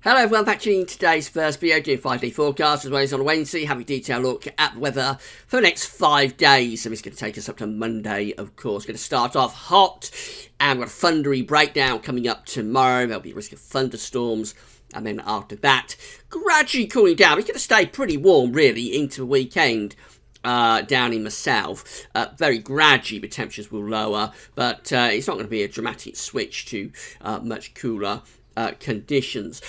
Hello everyone, back to today's first video, doing 5-day forecast as well as on Wednesday, having a detailed look at the weather for the next 5 days. So it's going to take us up to Monday, of course. Going to start off hot, and we've got a thundery breakdown coming up tomorrow. There'll be a risk of thunderstorms, and then after that, gradually cooling down. It's going to stay pretty warm, really, into the weekend. Down in the south, very gradually the temperatures will lower, but it's not going to be a dramatic switch to much cooler conditions.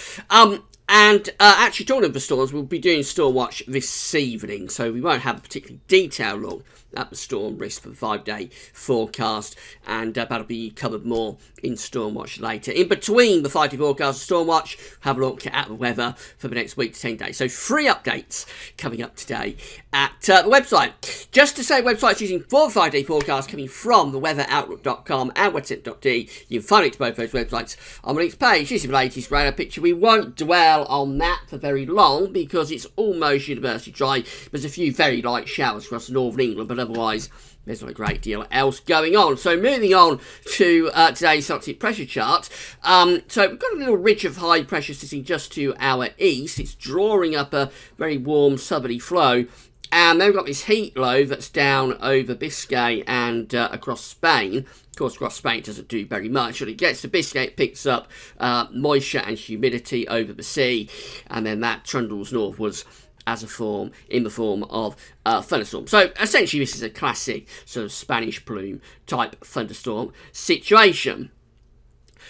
Actually, talking of the storms, we'll be doing storm watch this evening, so we won't have a particularly detailed look at the storm risk for the 5-day forecast, and that'll be covered more in storm watch later. In between the 5-day forecast and storm watch, have a look at the weather for the next week to 10 days. So 3 updates coming up today at the website. Just to say, websites using for the 5-day forecast coming from the weatheroutlook.com and whatsit.de. You can find it to both those websites on the links page. This is the latest radar picture. We won't dwell on that for very long because it's almost universally dry. There's a few very light showers across northern England, but otherwise there's not a great deal else going on. So moving on to today's Arctic pressure chart. So we've got a little ridge of high pressure sitting just to our east. It's drawing up a very warm southerly flow. And then we've got this heat low that's down over Biscay and across Spain. Of course, across Spain it doesn't do very much. When it gets to Biscay, it picks up moisture and humidity over the sea. And then that trundles northwards as a form, in the form of thunderstorm. So essentially this is a classic sort of Spanish plume type thunderstorm situation.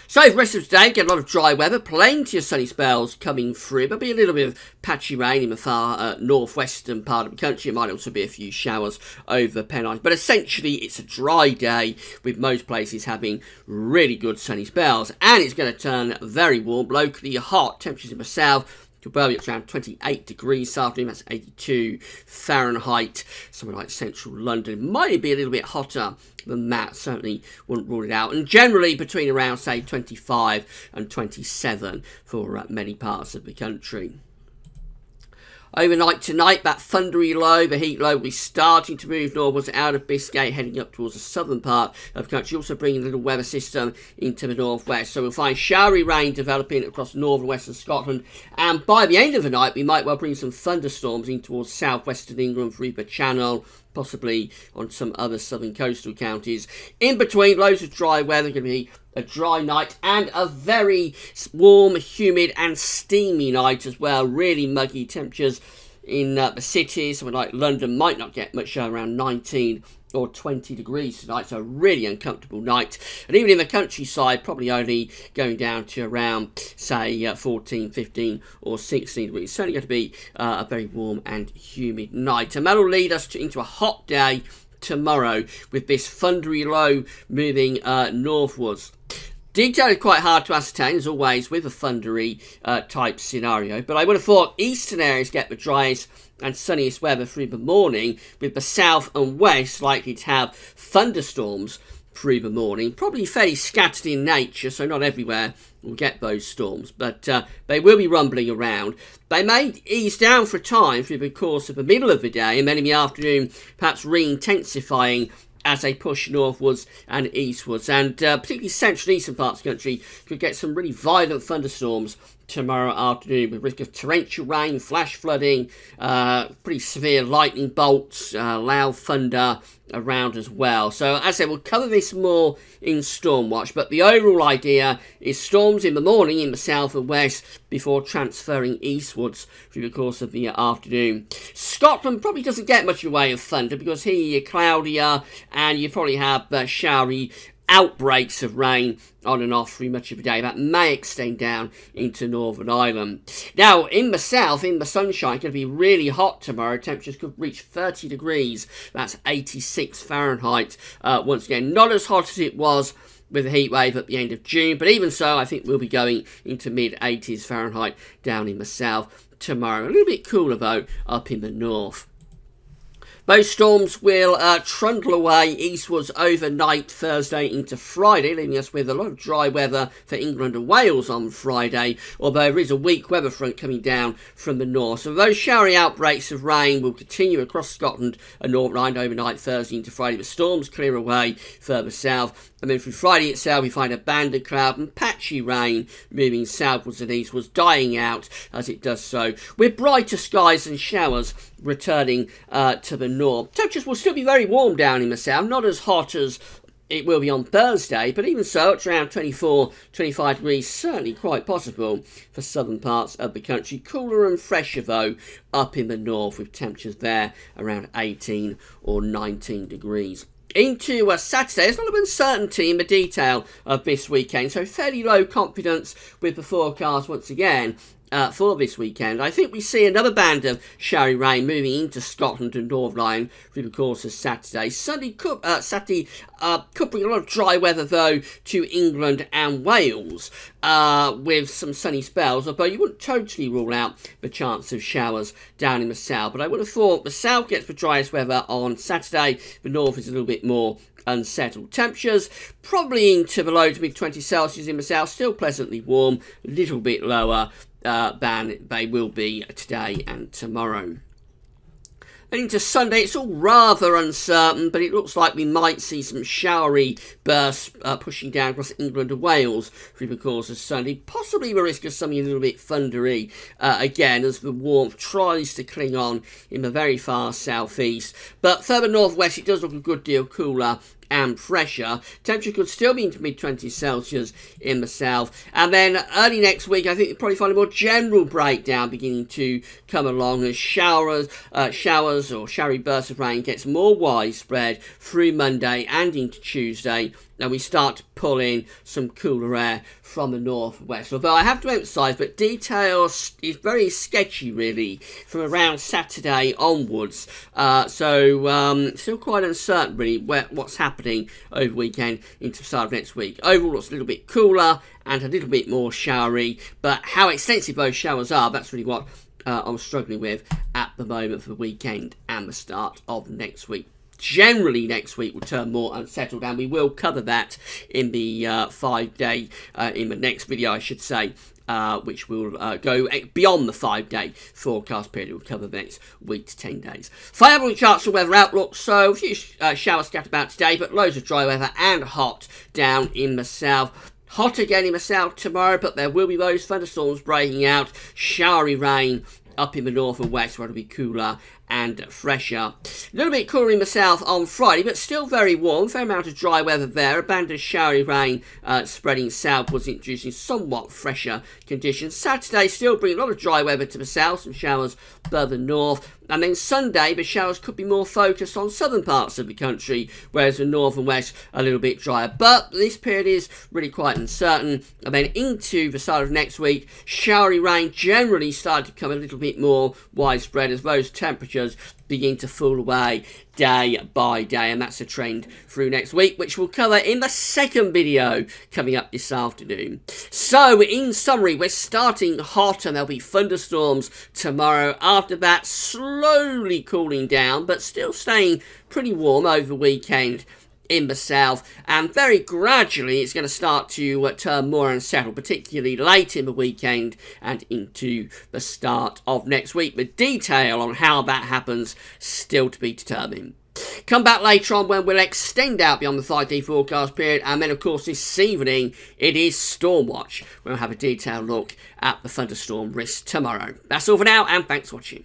So for the rest of today, get a lot of dry weather, plenty of sunny spells coming through. There'll be a little bit of patchy rain in the far northwestern part of the country. It might also be a few showers over Pennines. But essentially, it's a dry day with most places having really good sunny spells. And it's going to turn very warm, locally hot. Temperatures in the south could well be up to around 28 degrees this afternoon. That's 82 Fahrenheit. Somewhere like central London. Might be a little bit hotter than that. Certainly wouldn't rule it out. And generally between around, say, 25 and 27 for many parts of the country. Overnight tonight, that thundery low, the heat low, will be starting to move northwards out of Biscay, heading up towards the southern part of the country, also bringing a little weather system into the northwest. So we'll find showery rain developing across northern western Scotland, and by the end of the night, we might well bring some thunderstorms in towards southwestern England through the Channel, possibly on some other southern coastal counties. In between, loads of dry weather, going to be a dry night and a very warm, humid and steamy night as well. Really muggy temperatures in the cities. Somewhere like London might not get much, around 19 or 20 degrees tonight, so a really uncomfortable night. And even in the countryside, probably only going down to around, say, 14, 15 or 16 degrees. It's certainly going to be a very warm and humid night. And that will lead us into a hot day tomorrow with this thundery low moving northwards. Detail is quite hard to ascertain, as always, with a thundery type scenario. But I would have thought eastern areas get the driest and sunniest weather through the morning, with the south and west likely to have thunderstorms through the morning. Probably fairly scattered in nature, so not everywhere will get those storms. But they will be rumbling around. They may ease down for a time through the course of the middle of the day, and then in the afternoon, perhaps re-intensifying as they push northwards and eastwards. And particularly central and eastern parts of the country could get some really violent thunderstorms tomorrow afternoon, with risk of torrential rain, flash flooding, pretty severe lightning bolts, loud thunder around as well. So as I said, we'll cover this more in storm watch, but the overall idea is storms in the morning in the south and west before transferring eastwards through the course of the afternoon. Scotland probably doesn't get much in the way of thunder because here you're cloudier and you probably have showery outbreaks of rain on and off through much of the day. That may extend down into Northern Ireland. Now, in the south, in the sunshine, it's going to be really hot tomorrow. Temperatures could reach 30 degrees. That's 86 Fahrenheit. Once again, not as hot as it was with the heat wave at the end of June, but even so, I think we'll be going into mid-80s Fahrenheit down in the south tomorrow. A little bit cooler, though, up in the north. Those storms will trundle away eastwards overnight Thursday into Friday, leaving us with a lot of dry weather for England and Wales on Friday, although there is a weak weather front coming down from the north. So those showery outbreaks of rain will continue across Scotland and Northern Ireland overnight Thursday into Friday. The storms clear away further south And then through Friday itself, we find a band of cloud and patchy rain moving southwards and eastwards, dying out as it does so, with brighter skies and showers returning to the north. Temperatures will still be very warm down in the south, not as hot as it will be on Thursday, but even so, it's around 24, 25 degrees, certainly quite possible for southern parts of the country. Cooler and fresher, though, up in the north, with temperatures there around 18 or 19 degrees. Into Saturday, there's a lot of uncertainty in the detail of this weekend, so fairly low confidence with the forecast once again. For this weekend, I think we see another band of showery rain moving into Scotland and Northern Ireland through the course of Saturday. Saturday could bring a lot of dry weather, though, to England and Wales, with some sunny spells, although you wouldn't totally rule out the chance of showers down in the south. But I would have thought the south gets the driest weather on Saturday, the north is a little bit more unsettled. Temperatures probably into the low to mid 20 Celsius in the south, still pleasantly warm, a little bit lower than they will be today and tomorrow. And into Sunday, it's all rather uncertain, but it looks like we might see some showery bursts pushing down across England and Wales through the course of Sunday. Possibly the risk of something a little bit thundery again, as the warmth tries to cling on in the very far southeast. But further northwest, it does look a good deal cooler and fresher. Temperature could still be into mid-20 Celsius in the south. And then early next week, I think you'll probably find a more general breakdown beginning to come along as showers or showery bursts of rain gets more widespread through Monday and into Tuesday. And we start to pull in some cooler air from the northwest. Although I have to emphasise that details is very sketchy, really, from around Saturday onwards. Still quite uncertain, really, what's happening over the weekend into the start of next week. Overall, it's a little bit cooler and a little bit more showery. But how extensive those showers are, that's really what I'm struggling with at the moment for the weekend and the start of next week. Generally, next week will turn more unsettled, and we will cover that in the 5-day, in the next video, I should say, which will go beyond the 5-day forecast period. We'll cover the next week to 10 days. Five charts and weather outlook. So a few showers scattered about today, but loads of dry weather and hot down in the south. Hot again in the south tomorrow, but there will be those thunderstorms breaking out. Showery rain up in the north and west, where it'll be cooler and fresher. A little bit cooler in the south on Friday, but still very warm. Fair amount of dry weather there. A band of showery rain spreading southwards, introducing somewhat fresher conditions. Saturday still bringing a lot of dry weather to the south, some showers further north. And then Sunday, the showers could be more focused on southern parts of the country, whereas the north and west a little bit drier. But this period is really quite uncertain. And then into the start of next week, showery rain generally started to become a little bit more widespread as those temperatures begin to fall away day by day, and that's a trend through next week, which we'll cover in the second video coming up this afternoon. So in summary, we're starting hot and there'll be thunderstorms tomorrow. After that, slowly cooling down, but still staying pretty warm over the weekend in the south, and very gradually it's going to start to turn more unsettled, particularly late in the weekend and into the start of next week. The detail on how that happens still to be determined. Come back later on when we'll extend out beyond the 5-day forecast period, and then of course this evening it is Stormwatch. We'll have a detailed look at the thunderstorm risk tomorrow. That's all for now, and thanks for watching.